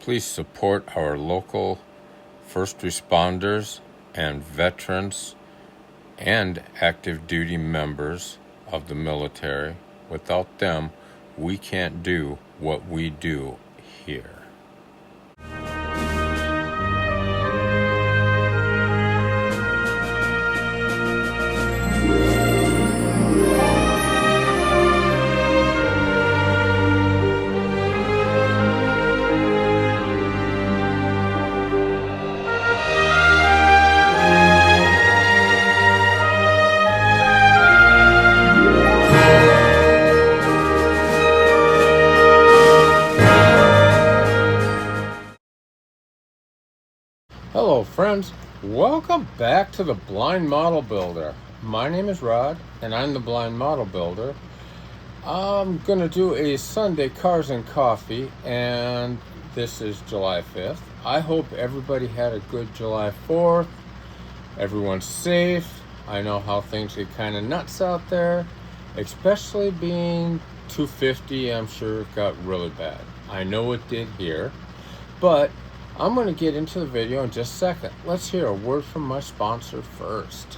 Please support our local first responders and veterans and active duty members of the military. Without them, we can't do what we do here. Hello friends, welcome back to the Blind Model Builder. My name is Rod and I'm the Blind Model Builder. I'm gonna do a Sunday Cars and Coffee, and this is July 5th. I hope everybody had a good July 4th. Everyone's safe. I know how things get kind of nuts out there, especially being 250. I'm sure it got really bad. I know it did here, but I'm going to get into the video in just a second. Let's hear a word from my sponsor first.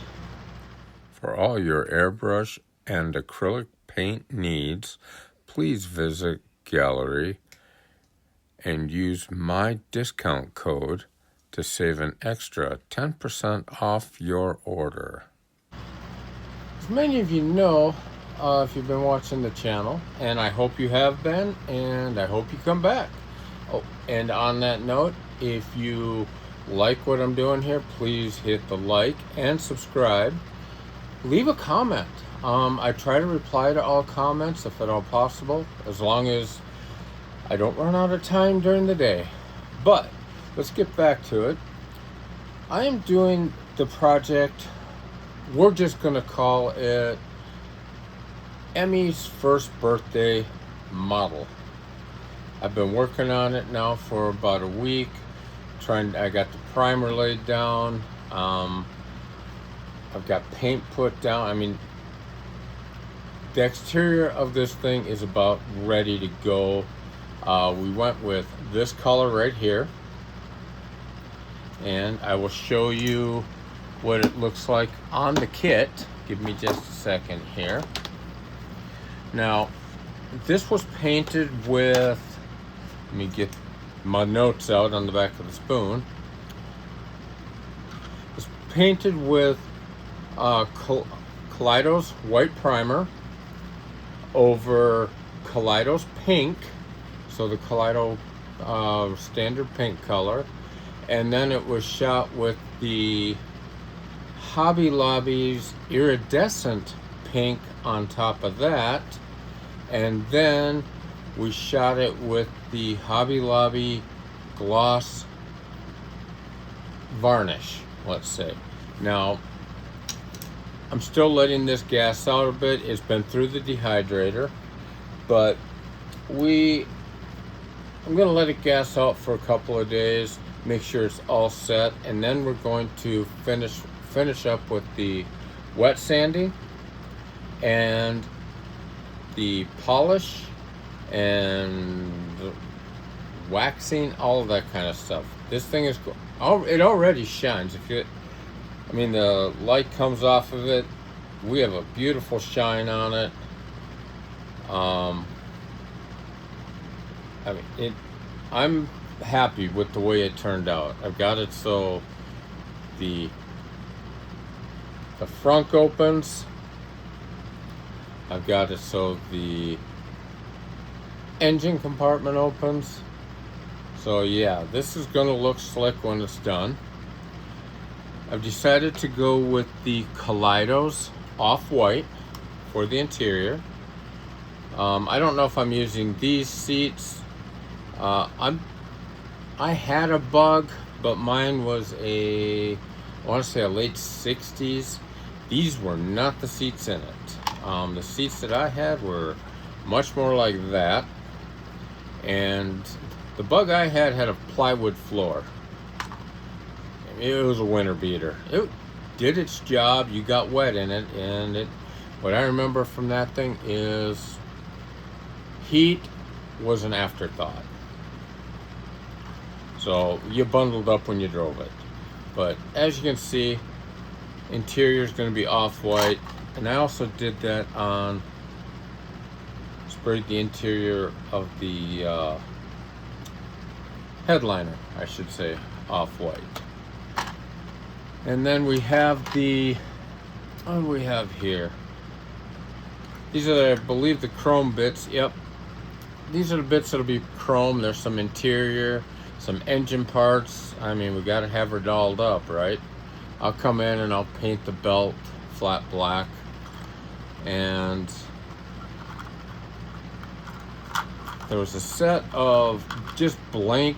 For all your airbrush and acrylic paint needs, please visit Gallery and use my discount code to save an extra 10% off your order. As many of you know, if you've been watching the channel, and I hope you have been, and I hope you come back. Oh, and on that note, if you like what I'm doing here, please hit the like and subscribe. Leave a comment. I try to reply to all comments if at all possible, as long as I don't run out of time during the day. But let's get back to it. I am doing the project, we're just going to call it Emmy's first birthday model. I've been working on it now for about a week. I got the primer laid down. I've got paint put down. I mean, the exterior of this thing is about ready to go. We went with this color right here, and I will show you what it looks like on the kit. Give me just a second here. Now, this was painted with, let me get my notes out on the back of the spoon. It's painted with Kaleidos white primer over Kaleidos pink, so the Kaleido standard pink color, and then it was shot with the Hobby Lobby's iridescent pink on top of that, and then we shot it with the Hobby Lobby gloss varnish, let's say. Now, I'm still letting this gas out a bit. It's been through the dehydrator, but I'm gonna let it gas out for a couple of days, make sure it's all set, and then we're going to finish up with the wet sanding and the polish and waxing, all of that kind of stuff. This thing is, it already shines. I mean, the light comes off of it. We have a beautiful shine on it. I mean, I'm happy with the way it turned out. I've got it so the front opens. I've got it so the engine compartment opens. So yeah, this is gonna look slick when it's done. I've decided to go with the Kaleidos off-white for the interior. I don't know if I'm using these seats. I had a Bug, but mine was I want to say a late 60s. These were not the seats in it. The seats that I had were much more like that, and the Bug I had a plywood floor. It was a winter beater. It did its job. You got wet in it, and what I remember from that thing is heat was an afterthought. So you bundled up when you drove it. But as you can see, interior is going to be off-white, and I also did that on, sprayed the interior of the headliner, I should say, off-white. And then we have the, what do we have here? These are, I believe, the chrome bits. Yep, these are the bits that'll be chrome. There's some interior, some engine parts. I mean, we gotta have her dolled up, right? I'll come in and I'll paint the belt flat black, and there was a set of just blank,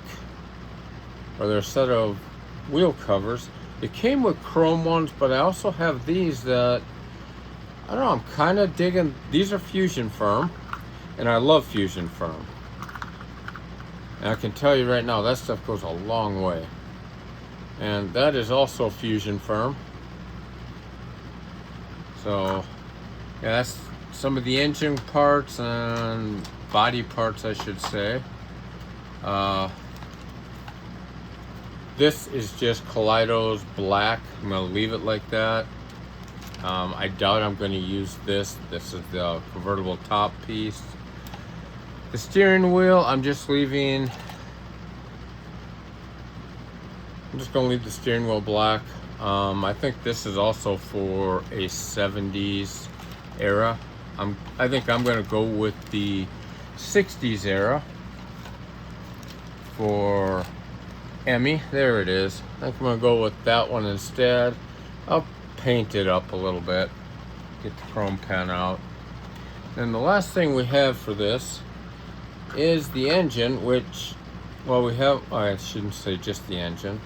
or there's a set of wheel covers. It came with chrome ones, but I also have these that, I don't know, I'm kind of digging. These are Fusion Firm, and I love Fusion Firm. And I can tell you right now, that stuff goes a long way. And that is also Fusion Firm. So, yeah, that's some of the engine parts and body parts, I should say. This is just Kaleido's black. I'm going to leave it like that. I doubt I'm going to use this. This is the convertible top piece. The steering wheel, I'm just leaving. I'm just going to leave the steering wheel black. I think this is also for a 70s era. I think I'm going to go with the 60s era for Emmy. There it is. I think I'm going to go with that one instead. I'll paint it up a little bit. Get the chrome pen out. And the last thing we have for this is the engine, which, well, we have, I shouldn't say just the engine.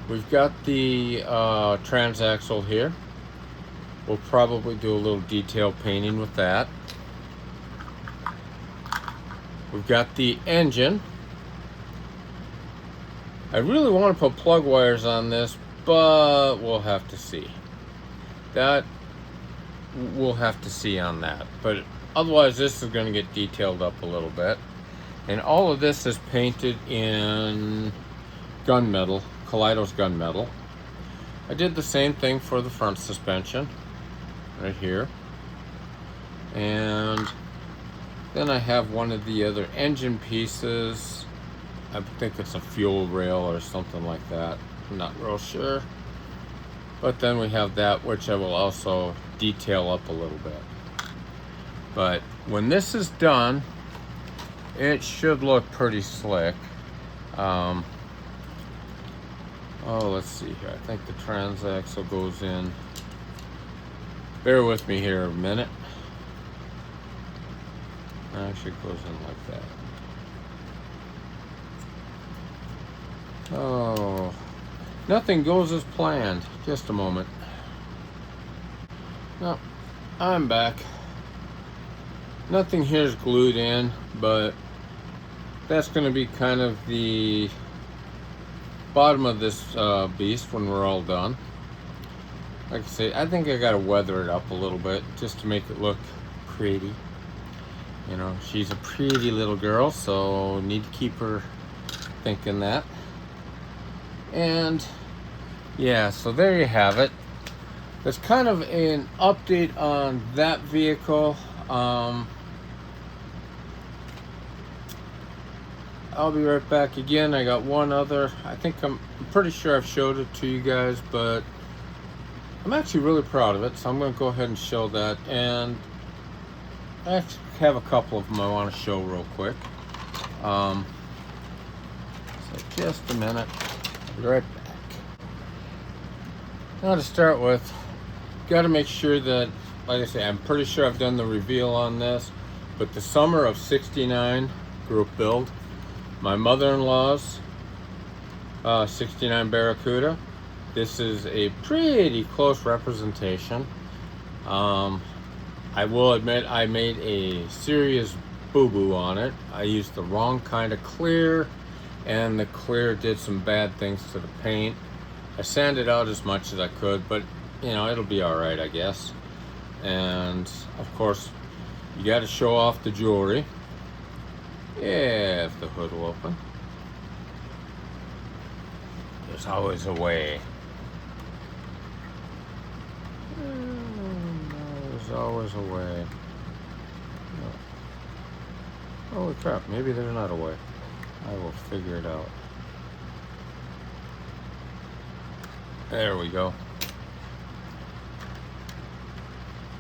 We've got the transaxle here. We'll probably do a little detail painting with that. We've got the engine. I really want to put plug wires on this, but we'll have to see. That, we'll have to see on that. But otherwise, this is going to get detailed up a little bit. And all of this is painted in gunmetal, Kaleido's gunmetal. I did the same thing for the front suspension, right here. And then I have one of the other engine pieces. I think it's a fuel rail or something like that. I'm not real sure. But then we have that, which I will also detail up a little bit. But when this is done, it should look pretty slick. Oh, let's see here. I think the transaxle goes in. Bear with me here a minute. Actually, it goes in like that. Oh, nothing goes as planned. Just a moment. No, I'm back. Nothing here is glued in, but that's going to be kind of the bottom of this beast when we're all done. Like I say, I think I got to weather it up a little bit just to make it look pretty. You know, she's a pretty little girl, so need to keep her thinking that. And yeah, so there you have it. There's kind of an update on that vehicle. I'll be right back again. I got one other. I'm pretty sure I've showed it to you guys, but I'm actually really proud of it, so I'm going to go ahead and show that. And I actually have a couple of them I want to show real quick. So just a minute. I'll be right back. Now to start with, got to make sure that, like I say, I'm pretty sure I've done the reveal on this, but the summer of '69 group build, my mother-in-law's 69 Barracuda. This is a pretty close representation. I will admit I made a serious boo-boo on it. I used the wrong kind of clear, and the clear did some bad things to the paint. I sanded out as much as I could, but you know, it'll be all right, I guess. And of course, you got to show off the jewelry. Yeah, if the hood will open. There's always a way. There's always a way. Holy crap, maybe there's not a way. I will figure it out. There we go.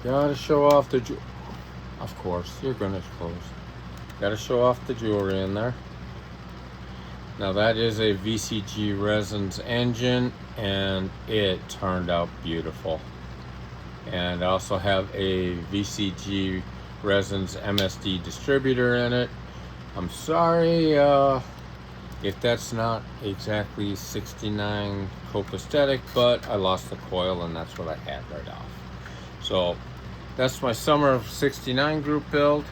Gotta show off the of course, you're gonna close. Gotta show off the jewelry in there. Now that is a VCG Resins engine, and it turned out beautiful. And I also have a VCG Resins MSD distributor in it. I'm sorry if that's not exactly 69 copacetic, but I lost the coil and that's what I had right off. So that's my summer of 69 group build.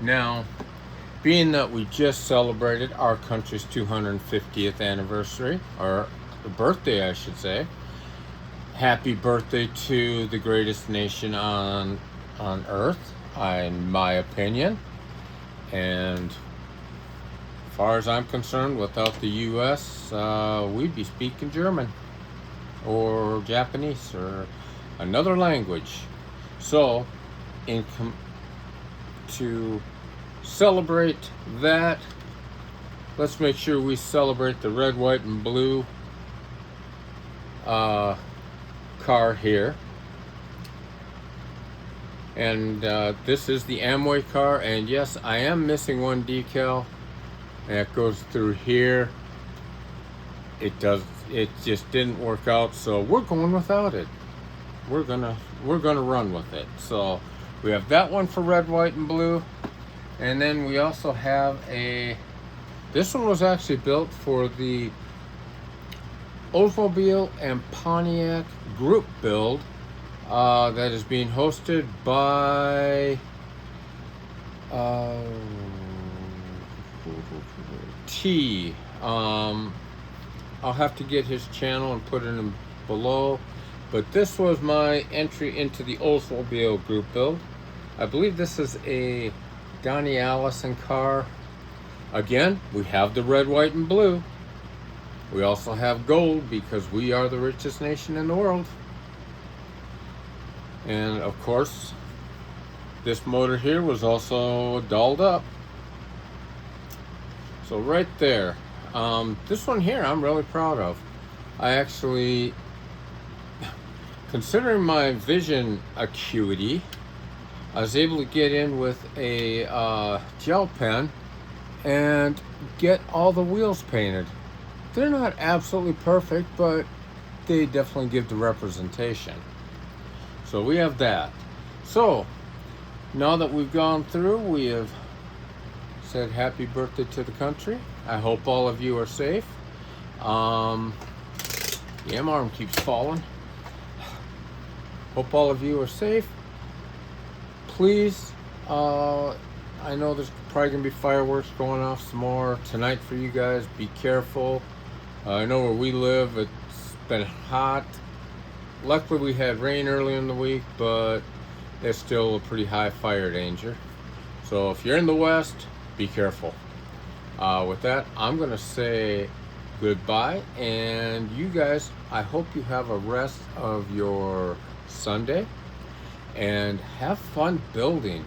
Now, being that we just celebrated our country's 250th anniversary, or birthday I should say, happy birthday to the greatest nation on earth, in my opinion. And as far as I'm concerned, without the US, we'd be speaking German or Japanese or another language. So to celebrate that, let's make sure we celebrate the red, white, and blue car here. And this is the Amway car, and yes, I am missing one decal, and it goes through here. It just didn't work out, so we're going without it. We're gonna run with it. So we have that one for red, white, and blue, and then we also have this one was actually built for the Oldsmobile and Pontiac group build that is being hosted by T. I'll have to get his channel and put it in below. But this was my entry into the Oldsmobile group build. I believe this is a Donnie Allison car. Again, we have the red, white, and blue. We also have gold because we are the richest nation in the world. And of course, this motor here was also dolled up. So right there, this one here I'm really proud of. I actually, considering my vision acuity, I was able to get in with a gel pen and get all the wheels painted. They're not absolutely perfect, but they definitely give the representation. So we have that. So now that we've gone through, we have said happy birthday to the country. I hope all of you are safe. The M-arm keeps falling. Hope all of you are safe. Please, I know there's probably gonna be fireworks going off some more tonight for you guys. Be careful. I know where we live, it's been hot. Luckily we had rain early in the week, but there's still a pretty high fire danger. So if you're in the west, be careful. With that, I'm gonna say goodbye, and you guys, I hope you have a rest of your Sunday and have fun building,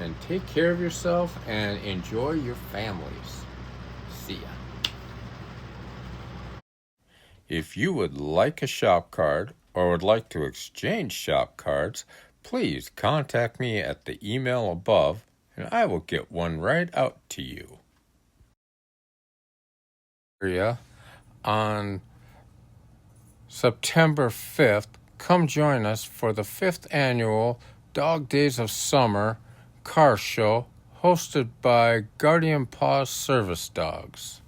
and take care of yourself and enjoy your families. See ya. If you would like a shop card or would like to exchange shop cards, please contact me at the email above and I will get one right out to you. On September 5th, come join us for the 5th annual Dog Days of Summer car show hosted by Guardian Paws Service Dogs.